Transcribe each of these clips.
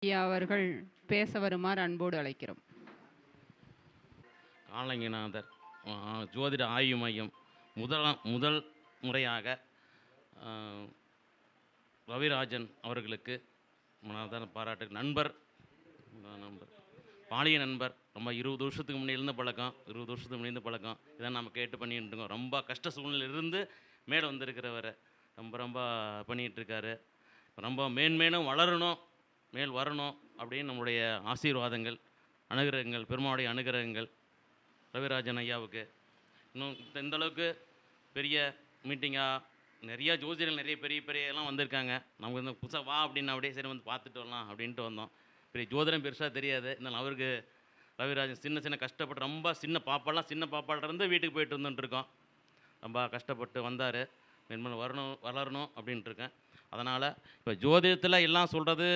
ஐயா அவர்கள் பேச வருமாறு அன்போடு அழைக்கிறோம். காலங்கிநாதர் ஜோதிட ஆய்வு மையம் முதல் முறையாக ரவிராஜன் அவர்களுக்கு மனதான பாராட்டு. நண்பர் பாலிய நண்பர், ரொம்ப 20 வருஷத்துக்கு முன்னிலிருந்து பழக்கம், 20 வருஷத்துக்கு முன்னிலிருந்து பழக்கம். இதான் நம்ம கேட்டு பண்ணிட்டு இருக்கோம். ரொம்ப கஷ்ட சூழ்நிலையிலிருந்து மேலே வந்திருக்கிறவரை ரொம்ப பண்ணிகிட்ருக்காரு. ரொம்ப மேன்மேலும் வளரணும், மேல் வரணும் அப்படின்னு நம்முடைய ஆசீர்வாதங்கள், அனுகிரகங்கள், பெருமாளுடைய அனுகிரகங்கள் ரவிராஜன் ஐயாவுக்கு. இன்னும் இந்தளவுக்கு பெரிய மீட்டிங்காக நிறையா ஜோதிடர்கள் நிறைய பெரிய எல்லாம் வந்திருக்காங்க. நமக்கு வந்து புதுசாக வா அப்படின்னு அப்படியே சரி வந்து பார்த்துட்டு வரலாம் அப்படின்ட்டு வந்தோம். பெரிய ஜோதிடம் பெருசாக தெரியாது, இருந்தாலும் அவருக்கு ரவிராஜன் சின்ன கஷ்டப்பட்டு ரொம்ப சின்ன பாப்பாலிருந்து வீட்டுக்கு போயிட்டு வந்துட்டுருக்கோம். ரொம்ப கஷ்டப்பட்டு வந்தார். மென்மேலும் வளரணும் அப்படின்ட்டுருக்கேன். அதனால் இப்போ ஜோதிடத்தில் எல்லாம் சொல்கிறது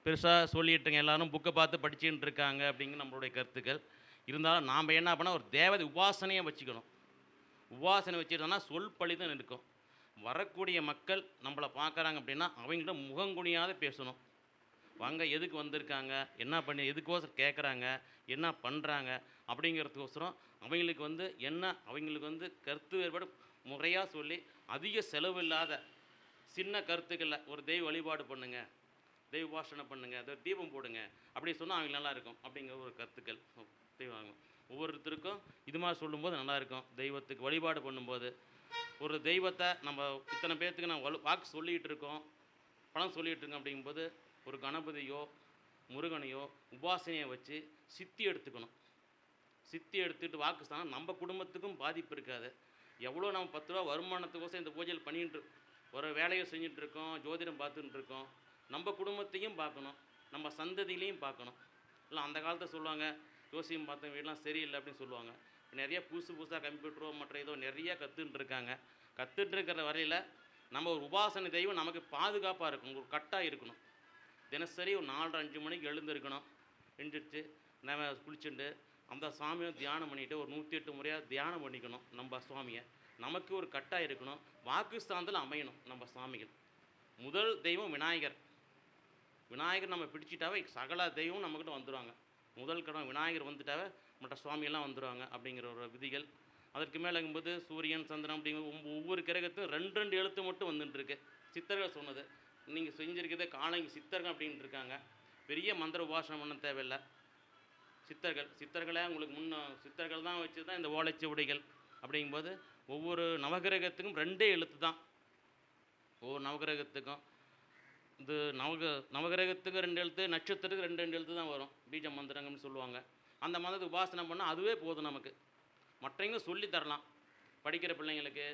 பெருசாக சொல்லிட்டுருங்க, எல்லோரும் புக்கை பார்த்து படிச்சுட்டு இருக்காங்க அப்படிங்கிற நம்மளுடைய கருத்துக்கள். இருந்தாலும் நாம் என்ன பண்ணால் ஒரு தேவதை உபாசனையை வச்சுக்கணும். உபாசனை வச்சுட்டோம்னா சொல் பழிதான் இருக்கும். வரக்கூடிய மக்கள் நம்மளை பார்க்குறாங்க அப்படின்னா அவங்கள்ட்ட முகங்குனியாத பேசணும். வாங்க, எதுக்கு வந்திருக்காங்க, என்ன பண்ணி எதுக்கோசரம் கேட்குறாங்க, என்ன பண்ணுறாங்க அப்படிங்கிறதுக்கோசரம் அவங்களுக்கு வந்து கருத்து வேறுபாடு முறையாக சொல்லி அதிக செலவு இல்லாத சின்ன கருத்துக்களில் ஒரு தெய்வ வழிபாடு பண்ணுங்கள், தெய்வ உபாசனை பண்ணுங்கள், அதை தீபம் போடுங்க அப்படி சொன்னால் அவங்க நல்லாயிருக்கும் அப்படிங்கிற ஒரு கருத்துக்கள் தெய்வாங்க. ஒவ்வொருத்தருக்கும் இது மாதிரி சொல்லும்போது நல்லாயிருக்கும். தெய்வத்துக்கு வழிபாடு பண்ணும்போது ஒரு தெய்வத்தை நம்ம இத்தனை பேர்த்துக்கு நான் வாக்கு சொல்லிகிட்டு இருக்கோம், பணம் சொல்லிகிட்டு இருக்கோம் அப்படிங்கும்போது ஒரு கணபதியோ முருகனையோ உபாசனையை வச்சு சித்தி எடுத்துக்கணும். சித்தி எடுத்துகிட்டு வாக்கு ஸ்தானம் நம்ம குடும்பத்துக்கும் பாதிப்பு இருக்காது. எவ்வளோ நம்ம 10 ரூபா வருமானத்துக்கோசம் இந்த பூஜையில் பண்ணிட்டு ஒரு வேலையை செஞ்சுட்டு இருக்கோம், ஜோதிடம் பார்த்துட்டு இருக்கோம். நம்ம குடும்பத்தையும் பார்க்கணும், நம்ம சந்ததியிலையும் பார்க்கணும். இல்லை அந்த காலத்தை சொல்லுவாங்க, ஜோசியம் பார்த்த வீடெலாம் சரியில்லை அப்படின்னு சொல்லுவாங்க. நிறைய புதுசாக கம்ப்யூட்டரோ மற்ற ஏதோ நிறையா கற்றுட்டுருக்காங்க. கற்றுட்டுருக்கிற வரையில் நம்ம ஒரு உபாசனை தெய்வம் நமக்கு பாதுகாப்பாக இருக்கும், ஒரு கட்டாக இருக்கணும். தினசரி ஒரு 4:30-5 மணிக்கு எழுந்திருக்கணும். எழுந்திரிச்சு நம்ம குளிச்சுட்டு அந்த சாமியை தியானம் பண்ணிவிட்டு ஒரு 108 முறையாக தியானம் பண்ணிக்கணும். நம்ம சுவாமியை நமக்கு ஒரு கட்டாக இருக்கணும். வாக்குஸ்தானத்தில் அமையணும் நம்ம சாமிகள். முதல் தெய்வம் விநாயகர். விநாயகர் நம்ம பிடிச்சிட்டாவே சகல தெய்வம் நம்மக்கிட்ட வந்துடுவாங்க. முதல் கடவுள் விநாயகர் வந்துட்டாவே மற்ற சுவாமியெல்லாம் வந்துடுவாங்க அப்படிங்கிற ஒரு விதிகள். அதற்கு மேலேங்கும்போது சூரியன் சந்திரன் அப்படிங்கிற ஒவ்வொரு கிரகத்தும் 2 எழுத்து மட்டும் வந்துட்டுருக்கு. சித்தர்கள் சொன்னது நீங்கள் செஞ்சுருக்கிறதே காலங்கி சித்தர்கள் அப்படின்ட்டு இருக்காங்க. பெரிய மந்திர உபாசனை பண்ண தேவையில்லை. சித்தர்களே உங்களுக்கு சித்தர்கள் தான் வச்சு தான் இந்த ஓலைச்சுவடிகள் அப்படிங்கும்போது ஒவ்வொரு நவகிரகத்துக்கும் 2 எழுத்து தான். ஒவ்வொரு நவகிரகத்துக்கும் இது நவகிரகத்துக்கு 2 எழுத்து, நட்சத்திரத்துக்கு 2 எழுத்து தான் வரும். பீஜ மந்திரங்கள்னு சொல்லுவாங்க. அந்த மந்திரத்தை உபாசனை பண்ணால் அதுவே போதும் நமக்கு. மற்றவங்களும் சொல்லித்தரலாம். படிக்கிற பிள்ளைங்களுக்கு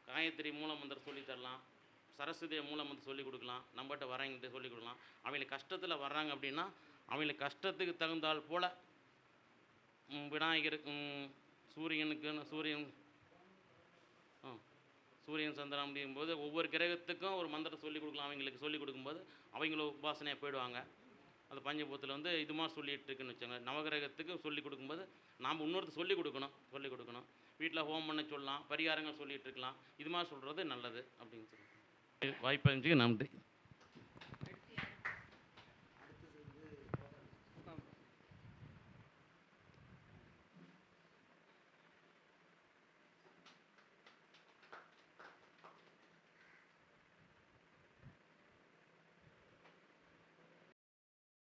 காயத்ரி மூல மந்திரம் சொல்லித்தரலாம், சரஸ்வதி மூல மந்திரம் சொல்லிக் கொடுக்கலாம், நம்மகிட்ட வரவங்கள்ட்ட சொல்லிக் கொடுக்கலாம். அவங்களுக்கு கஷ்டத்தில் வர்றாங்க அப்படின்னா அவங்களுக்கு கஷ்டத்துக்கு தகுந்தால் போல் விநாயகருக்கு சூரியன் சந்திரன் அப்படிங்கும்போது ஒவ்வொரு கிரகத்துக்கும் ஒரு மந்திரம் சொல்லிக் கொடுக்கலாம். அவங்களுக்கு சொல்லிக் கொடுக்கும்போது அவங்களும் உபாசனையாக போயிடுவாங்க. அந்த பஞ்சபூத்தில் வந்து இது மாதிரி சொல்லிகிட்டு இருக்குன்னு வச்சாங்க. நவகிரகத்துக்கு சொல்லிக் கொடுக்கும்போது நாம் இன்னொருத்தர் சொல்லிக் கொடுக்கணும். வீட்டில் ஹோம் பண்ண சொல்லலாம், பரிகாரங்கள் சொல்லிகிட்டு இருக்கலாம். இது மாதிரி சொல்கிறது நல்லது அப்படின்னு சொல்லி வாய்ப்பு நன்றி.